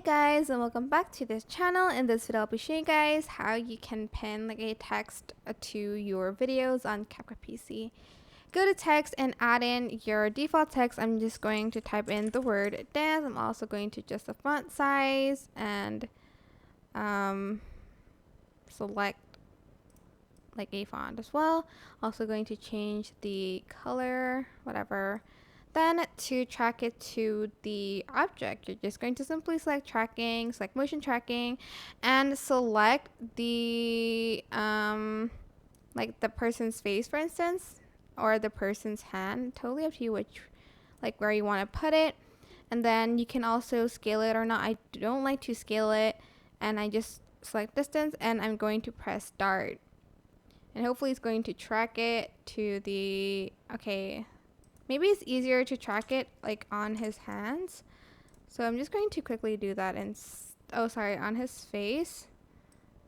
Hey guys, and welcome back to this channel. In this video I'll be showing you guys how you can pin like a text to your videos on CapCut PC. Go to text and add in your default text. I'm just going to type in the word dance. I'm also going to adjust the font size and select like a font as well. Also going to change the color, whatever. Then to track it to the object, you're just going to simply select tracking, select motion tracking, and select the like the person's face, for instance, or the person's hand. Totally up to you which, like where you want to put it. And then you can also scale it or not. I don't like to scale it, and I just select distance, and I'm going to press start. And hopefully it's going to track it to the, okay, maybe it's easier to track it like on his hands. So I'm just going to quickly do that and on his face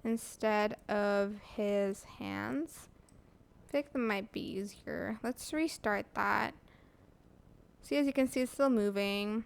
instead of his hands. I think that might be easier. Let's restart that. See, as you can see, it's still moving.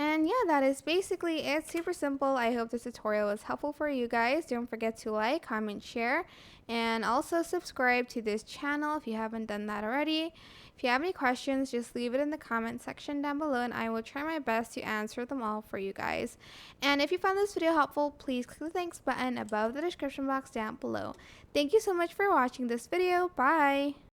And yeah, that is basically it. Super simple. I hope this tutorial was helpful for you guys. Don't forget to like, comment, share, and also subscribe to this channel if you haven't done that already. If you have any questions, just leave it in the comment section down below and I will try my best to answer them all for you guys. And if you found this video helpful, please click the thanks button above the description box down below. Thank you so much for watching this video. Bye!